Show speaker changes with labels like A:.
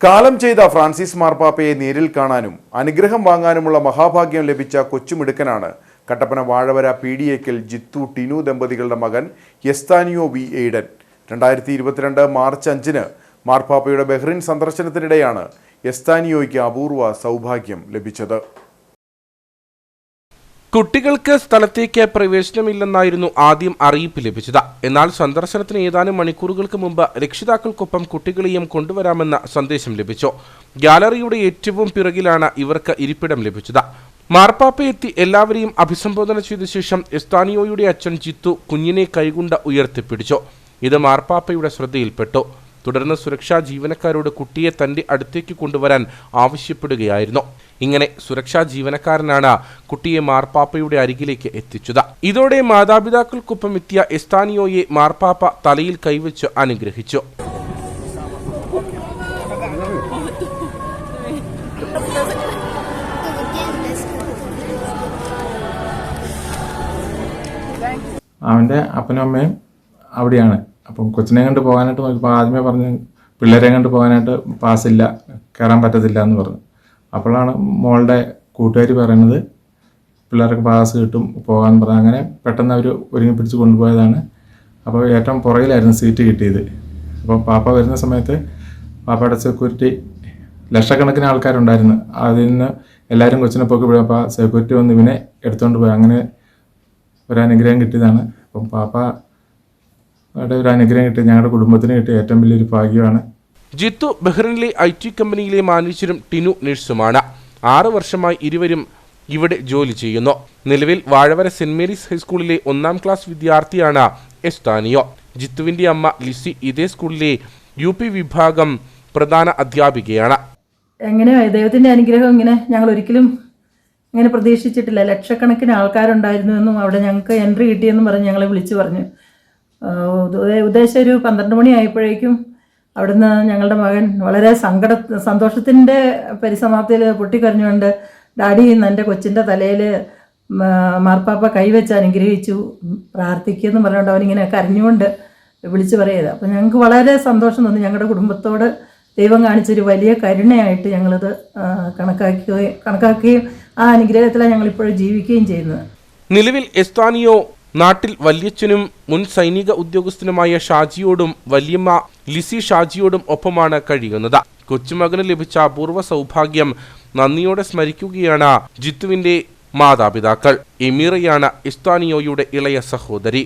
A: കാലം ചെയ്ത ഫ്രാൻസിസ് മാർപ്പാപ്പയെ നേരിൽ കാണാനും അനുഗ്രഹം വാങ്ങാനുമുള്ള മഹാഭാഗ്യം ലഭിച്ച കൊച്ചുമിടുക്കനാണ് കട്ടപ്പന വാഴവര പീഡിയേക്കൽ ജിത്തു ടിനു ദമ്പതികളുടെ മകൻ എസ്താനിയോ വി എയ്ഡൻ. 2022 മാർച്ച് 5 മാർപ്പാപ്പയുടെ ബഹ്റിൻ സന്ദർശനത്തിനിടെയാണ് എസ്താനിയോയ്ക്ക് അപൂർവ സൗഭാഗ്യം ലഭിച്ചത്.
B: കുട്ടികൾക്ക് സ്ഥലത്തേക്ക് പ്രവേശനമില്ലെന്നായിരുന്നു ആദ്യം അറിയിപ്പ് ലഭിച്ചത്. എന്നാൽ സന്ദർശനത്തിന് ഏതാനും മണിക്കൂറുകൾക്ക് മുമ്പ് രക്ഷിതാക്കൾക്കൊപ്പം കുട്ടികളെയും കൊണ്ടുവരാമെന്ന സന്ദേശം ലഭിച്ചു. ഗ്യാലറിയുടെ ഏറ്റവും പിറകിലാണ് ഇവർക്ക് ഇരിപ്പിടം ലഭിച്ചത്. മാർപ്പാപ്പ എത്തി എല്ലാവരെയും അഭിസംബോധന ചെയ്ത ശേഷം എസ്താനിയോയുടെ അച്ഛൻ ജിത്തു കുഞ്ഞിനെ കൈകൊണ്ട് ഉയർത്തിപ്പിടിച്ചു. ഇത് മാർപ്പാപ്പയുടെ ശ്രദ്ധയിൽപ്പെട്ടു. തുടർന്ന് സുരക്ഷാ ജീവനക്കാരോട് കുട്ടിയെ തന്റെ അടുത്തേക്ക് കൊണ്ടുവരാൻ ആവശ്യപ്പെടുകയായിരുന്നു. ഇങ്ങനെ സുരക്ഷാ ജീവനക്കാരനാണ് കുട്ടിയെ മാർപ്പാപ്പയുടെ അരികിലേക്ക് എത്തിച്ചത്. ഇതോടെ മാതാപിതാക്കൾക്കൊപ്പം എത്തിയ എസ്താനിയോയെ മാർപ്പാപ്പ തലയിൽ കൈവച്ച് അനുഗ്രഹിച്ചു.
C: അവൻ്റെ അപ്പനും അമ്മയും അവിടെയാണ്. അപ്പം കൊച്ചിനെ കണ്ട് പോകാനായിട്ട് നോക്കിയപ്പോൾ ആദ്യമേ പറഞ്ഞ് പിള്ളേരെ കണ്ട് പോകാനായിട്ട് പാസ്സില്ല, കയറാൻ പറ്റത്തില്ല എന്ന് പറഞ്ഞു. അപ്പോഴാണ് മോളുടെ കൂട്ടുകാർ പറയുന്നത് പിള്ളേർക്ക് പാസ് കിട്ടും പോകാമെന്ന് പറഞ്ഞു. അങ്ങനെ പെട്ടെന്ന് അവർ ഒരുങ്ങി പിടിച്ച് കൊണ്ടുപോയതാണ്. അപ്പോൾ ഏറ്റവും പുറകിലായിരുന്നു സീറ്റ് കിട്ടിയത്. അപ്പോൾ പാപ്പ വരുന്ന സമയത്ത് പാപ്പയുടെ സെക്യൂരിറ്റി ലക്ഷക്കണക്കിന് ആൾക്കാരുണ്ടായിരുന്നു. അതിൽ നിന്ന് എല്ലാവരും കൊച്ചിനെ പോക്കി വിടും. അപ്പോൾ സെക്യൂരിറ്റി വന്ന് ഇവനെ എടുത്തുകൊണ്ട് പോയി. അങ്ങനെ ഒരു അനുഗ്രഹം കിട്ടിയതാണ്. അപ്പം പാപ്പയുടെ ഒരു അനുഗ്രഹം കിട്ടി ഞങ്ങളുടെ കുടുംബത്തിന് കിട്ടിയ ഏറ്റവും വലിയൊരു ഭാഗ്യമാണ്.
B: ജിത്തു ബഹ്റിനിലെ IT കമ്പനിയിലെ മാനേജരും ടിനു നഴ്സുമാണ്. 6 വർഷമായി ഇരുവരും ഇവിടെ ജോലി ചെയ്യുന്നു. നിലവിൽ വാഴവര സെന്റ് മേരീസ് ഹൈസ്കൂളിലെ 1ാം ക്ലാസ് വിദ്യാർത്ഥിയാണ് എസ്താനിയോ. ജിത്തുവിന്റെ അമ്മ ലിസി ഇതേ സ്കൂളിലെ UP വിഭാഗം പ്രധാന അധ്യാപികയാണ്.
D: എങ്ങനെയോ ദൈവത്തിന്റെ അനുഗ്രഹം ഇങ്ങനെ ഞങ്ങൾ ഒരിക്കലും ഇങ്ങനെ പ്രതീക്ഷിച്ചിട്ടില്ല. ലക്ഷക്കണക്കിന് ആൾക്കാരുണ്ടായിരുന്നു എന്നും അവിടെ ഞങ്ങൾക്ക് എൻട്രി കിട്ടിയെന്നും പറഞ്ഞ് ഞങ്ങളെ വിളിച്ചു പറഞ്ഞു. ഉദ്ദേശം ഒരു 12 മണി ആയപ്പോഴേക്കും അവിടുന്ന് ഞങ്ങളുടെ മകൻ വളരെ സന്തോഷത്തിൻ്റെ പരിസമാപ്തിയിൽ പൊട്ടിക്കരഞ്ഞുകൊണ്ട് ഡാഡി എൻ്റെ കൊച്ചിൻ്റെ തലയിൽ മാർപ്പാപ്പ കൈവച്ച് അനുഗ്രഹിച്ചു പ്രാർത്ഥിക്കുമെന്ന് പറഞ്ഞുകൊണ്ട് അവനിങ്ങനെ കരഞ്ഞുകൊണ്ട് വിളിച്ചു പറയുന്നത്. അപ്പോൾ ഞങ്ങൾക്ക് വളരെ സന്തോഷം തോന്നി. ഞങ്ങളുടെ കുടുംബത്തോട് ദൈവം കാണിച്ചൊരു വലിയ കരുണയായിട്ട് ഞങ്ങളത് കണക്കാക്കുകയും ആ അനുഗ്രഹത്തിലാണ് ഞങ്ങളിപ്പോഴും ജീവിക്കുകയും ചെയ്യുന്നത്.
B: നിലവിൽ എസ്താനിയോ നാട്ടിൽ വല്യച്ഛനും മുൻ സൈനിക ഉദ്യോഗസ്ഥനുമായ ഷാജിയോടും വല്യമ്മ ലിസി ഷാജിയോടും ഒപ്പമാണ് കഴിയുന്നത്. കൊച്ചുമകന് ലഭിച്ച അപൂർവ സൗഭാഗ്യം നന്ദിയോടെ സ്മരിക്കുകയാണ് ജിത്തുവിന്റെ മാതാപിതാക്കൾ. എമീറയാണ് എസ്താനിയോയുടെ ഇളയ സഹോദരി.